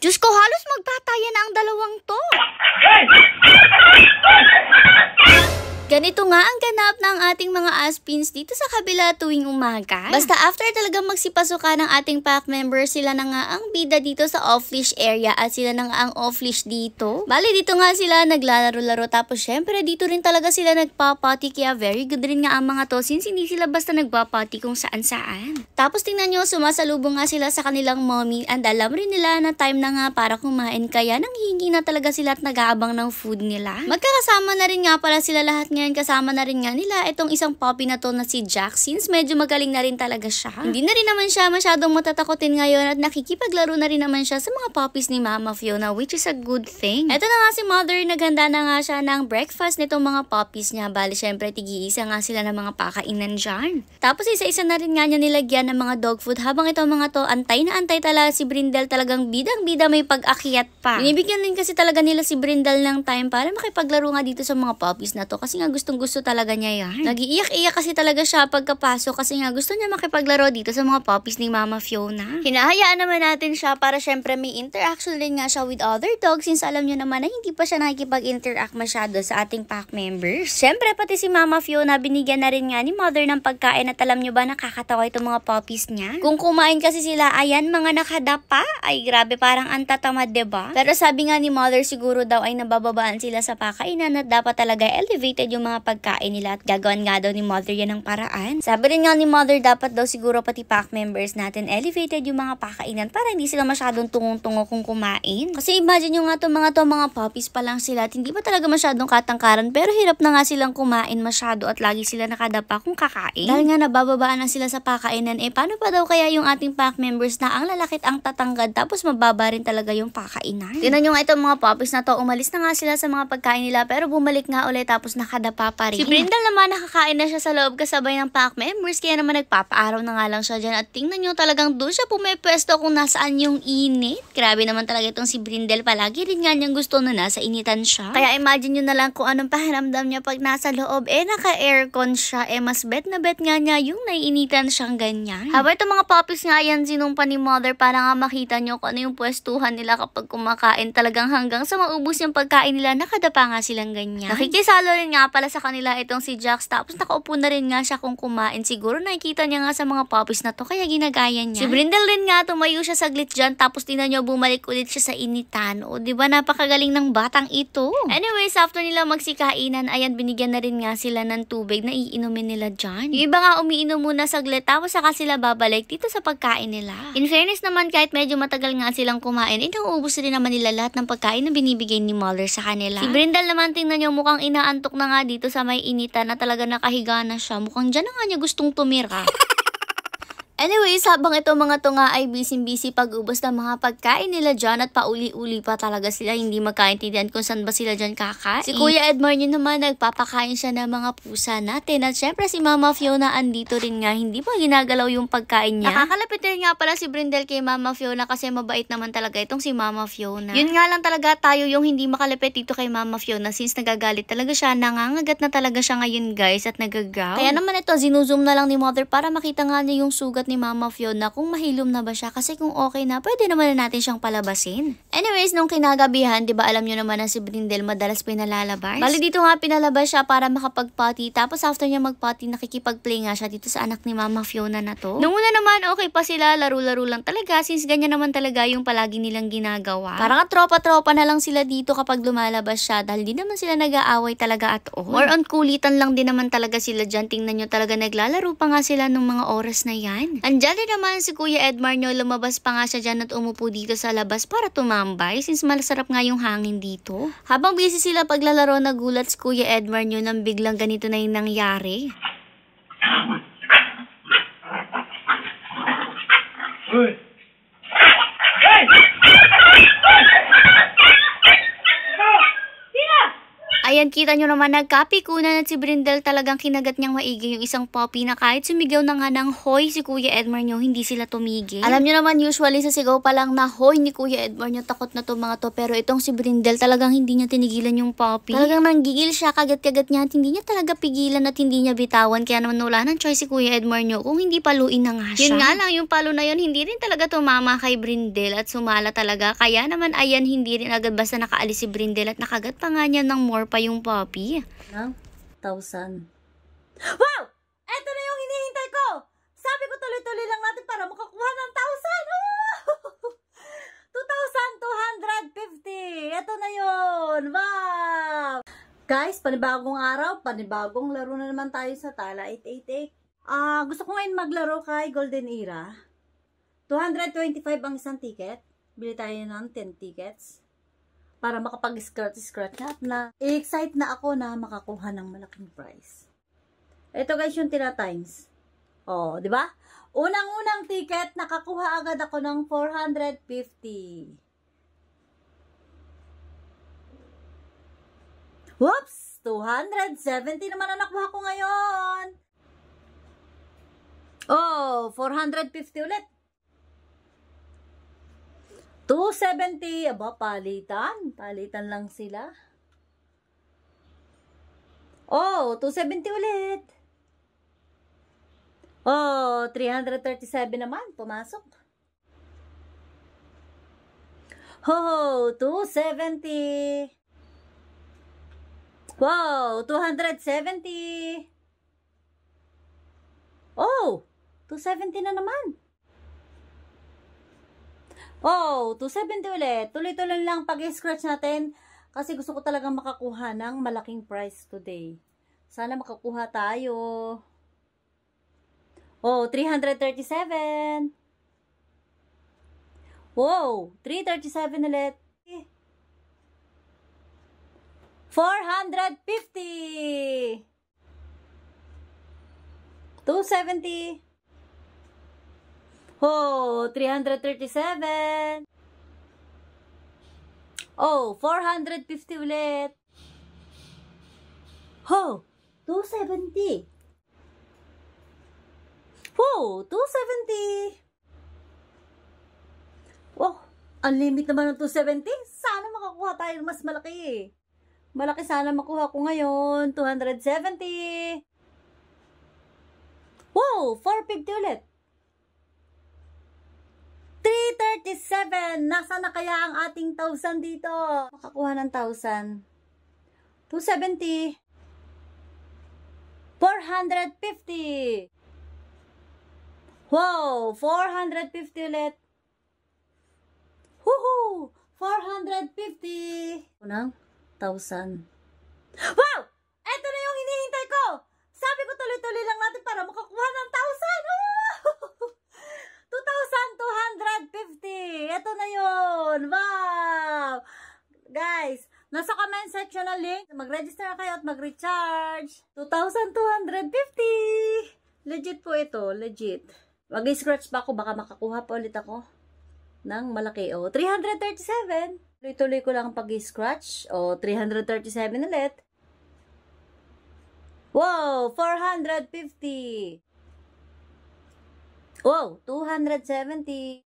Diyos ko, halos magpatayan na ang dalawang to. Ganito nga ang ganap ng ating mga aspins dito sa kabila tuwing umaga. Basta after talagang magsipasuka ng ating pack members, sila na nga ang bida dito sa off-leash area at sila na nga ang off-leash dito. Bali dito nga sila naglalaro-laro tapos syempre dito rin talaga sila nagpapati kaya very good rin nga ang mga to since hindi sila basta nagpapati kung saan-saan. Tapos tingnan nyo, sumasalubong nga sila sa kanilang mommy and alam rin nila na time na nga para kumain kaya nanghihingi na talaga sila at nag-aabang ng food nila. Magkakasama na rin nga pala sila lahat ngayon, kasama na rin nga nila itong isang puppy na to na si Jack since medyo magaling na rin talaga siya. Hindi na rin naman siya masyadong matatakotin ngayon at nakikipaglaro na rin naman siya sa mga puppies ni Mama Fiona which is a good thing. Ito na nga si Mother, naghanda na nga siya ng breakfast nitong mga puppies niya. Bali syempre tig-iisa nga sila ng mga pakainan dyan. Tapos isa-isa na rin nga niya nilagyan ng mga dog food habang itong mga to antay na antay talaga si Brindle, talagang bidang-bida may pag-akyat pa. Binibigyan din kasi talaga nila si Brindle ng time para makipaglaro nga dito sa mga puppies na to kasi nga gustong-gusto talaga niya yan. Nag-iiyak-iyak kasi talaga siya pagkapasok kasi nga gusto niya makipaglaro dito sa mga puppies ni Mama Fiona. Hinahayaan naman natin siya para syempre may interaction din nga siya with other dogs since alam niyo naman na hindi pa siya nakikipag-interact masyado sa ating pack members. Syempre pati si Mama Fiona binigyan na rin nga ni Mother ng pagkain at alam niyo ba nakakatawa itong mga puppies niya. Kung kumain kasi sila, ayan mga nakadapa. Ay grabe, parang antatamad, diba? Pero sabi nga ni Mother siguro daw ay nabababaan sila sa pakainan at dapat talaga elevated yung mga pagkain nila at gagawin nga daw ni Mother yan ng paraan. Sabi rin nga ni Mother dapat daw siguro pati pack members natin elevated yung mga pakainan para hindi sila masyadong tungong-tungo kung kumain. Kasi imagine nyo nga mga puppies pa lang sila at hindi pa talaga masyadong katangkaran pero hirap na nga silang kumain masyado at lagi sila nakadapa kung kakain. Dahil nga nabababaan na sila sa pakainan, paano pa daw kaya yung ating pack members na ang lalakit ang tatanggad tapos mababa rin talaga yung pakainan. Tingnan nyo nga itong mga puppies na to, umalis na nga sila sa mga pagkain nila pero bumalik nga ulit tapos nakadapa pa rin. Si Brindle naman nakakain na siya sa loob kasabay ng pack members kaya naman nagpapaaraw na nga lang siya dyan at tingnan nyo talagang doon siya pumepwesto kung nasaan yung init. Grabe naman talaga itong si Brindle, palagi rin nga niyang gusto na nasa initan siya. Kaya imagine nyo na lang kung anong pakiramdam niya pag nasa loob, naka-aircon siya, mas bet na bet nga niya yung naiinitan siyang ganyan. Habang itong mga puppies nga yan sinumpa ni Mother para nga makita nyo kung ano yung pwestuhan nila kapag kumakain, talagang hanggang sa maubos yung pagkain nila, nakadapa nga silang ganyan. Nakikisalo rin nga pala sa kanila itong si Jax tapos nakaupo na rin nga siya kung kumain. Siguro nakikita niya nga sa mga puppies na to kaya ginagaya niya. Si Brindle rin nga tumayo siya saglit dyan tapos tingnan nyo bumalik ulit siya sa initan. O diba napakagaling ng batang ito. Anyways, after nila magsikainan, ayan binigyan na rin nga sila ng tubig na iinumin nila dyan. Yung iba nga umiinom muna saglit tapos saka sila babalik dito sa pagkain nila. In fairness naman kahit medyo matagal nga silang kumain, nauubos rin naman nila lahat ng pagkain na binibigay ni Mother sa kanila. Si Brindle naman tingnan nyo mukhang inaantok na nga dito sa may initan na talaga nakahiga na siya. Mukhang dyan na nga niya gustong tumira. Anyways, habang itong mga to nga ay busy-busy pag-ubos ng mga pagkain nila dyan at pauli-uli pa talaga sila, hindi magkaintindihan kung saan ba sila dyan kakain. Si Kuya Edmar nyo naman nagpapakain siya ng mga pusa natin at syempre si Mama Fiona andito rin nga, hindi pa ginagalaw yung pagkain niya. Nakakalapit rin nga pala si Brindle kay Mama Fiona kasi mabait naman talaga itong si Mama Fiona. Yun nga lang talaga tayo yung hindi makalapit dito kay Mama Fiona since nagagalit talaga siya, nangangagat na talaga siya ngayon guys at nagagaw. Kaya naman ito, zinuzoom na lang ni Mother para makita nga niya yung sugat ni Mama Fiona kung mahilom na ba siya kasi kung okay na, pwede naman na natin siyang palabasin. Anyways, nung kinagabihan, 'di ba alam niyo naman na si Brindle madalas pinalalabas. Bali dito nga pinalabas siya para makapag-potty tapos after niya mag-potty nakikipag-play nga siya dito sa anak ni Mama Fiona na to. Nung una naman okay pa sila, laro-laro lang talaga since ganyan naman talaga yung palagi nilang ginagawa. Parang tropa-tropa na lang sila dito kapag lumalabas siya dahil di naman sila nag-aaway talaga at all. More on kulitan lang din naman talaga sila dyan. Tingnan nyo talaga naglalaro pa nga sila nung mga oras na yan. Andyan rin naman si Kuya Edmar nyo, lumabas pa nga siya dyan at umupo dito sa labas para tumambay since masarap nga yung hangin dito. Habang busy sila paglalaro, nagulat si Kuya Edmar nyo nang biglang ganito na yung nangyari. Hey! Ayan, kita nyo naman nagkapikunan at si Brindel talagang kinagat niyang maigi yung isang puppy na kahit sumigaw na nga ng hoy si Kuya Edmar nyo, hindi sila tumigil. Alam nyo naman, usually sa sigaw pa lang na hoy ni Kuya Edmar nyo, takot na to mga to. Pero itong si Brindel talagang hindi niya tinigilan yung puppy. Talagang nanggigil siya, kagat-kagat niya at hindi niya talaga pigilan at hindi niya bitawan. Kaya naman wala ng choice si Kuya Edmar nyo kung hindi paluin na nga siya. Yun nga lang, yung palo na yun, hindi rin talaga tumama kay Brindel at sumala talaga. Kaya naman ayan, hindi rin agad basta nakaalis si Brindel at nakagat pa nga niya ng more pa yung puppy. 1,000. Wow! Eto na yung hinihintay ko! Sabi ko tuloy-tuloy lang natin para makakuha ng 1,000! 2,250! Eto na yun! Wow! Guys, panibagong araw, panibagong laro na naman tayo sa Tala 888. Gusto ko ngayon maglaro kay Golden Era. 225 ang isang ticket. Bili tayo ng 10 tickets. Para makapag-scratch na. I-excite na ako na makakuha ng malaking prize. Ito guys yung times. Oh, di ba? Unang-unang ticket, nakakuha agad ako ng 450. Whoops! 270 naman ang nakuha ko ngayon. Oh, 450 ulit. 270. Aba, palitan. Palitan lang sila. Oh, 270 ulit. Oh, 337 naman. Pumasok. Oh, 270. Wow, 270. Oh, 270 na naman. Oh, 270 ulit. Tuloy-tuloy lang pag-scratch natin kasi gusto ko talagang makakuha ng malaking prize today. Sana makakuha tayo. Oh, 337. Wow, 337 ulit. 450. 270. Oh, 337. Oh, 450 ulit. Oh, 270. Oh, 270. Oh, unlimited naman ng 270. Sana makakuha tayo ng mas malaki. Malaki sana makuha ko ngayon. 270. Wow, 450 ulit. 337. Nasaan na kaya ang ating 1,000 dito? Makakuha ng 1,000. 270. 450. Wow, 450 ulit. Woohoo! 450. Unang 1,000. Wow! Eto na yung hinihintay ko! Sabi ko tuloy-tuloy lang natin para makakuha ng 1,000. 2,250. Ito na yun. Wow! Guys, nasa comment section na link. Mag-register na kayo at mag-recharge. 2,250. Legit po ito. Legit. Mag-scratch pa ako. Baka makakuha pa ulit ako ng malaki. O, 337. Tuloy-tuloy ko lang pag-scratch. O, 337 ulit. Wow! 450. Wow! 270.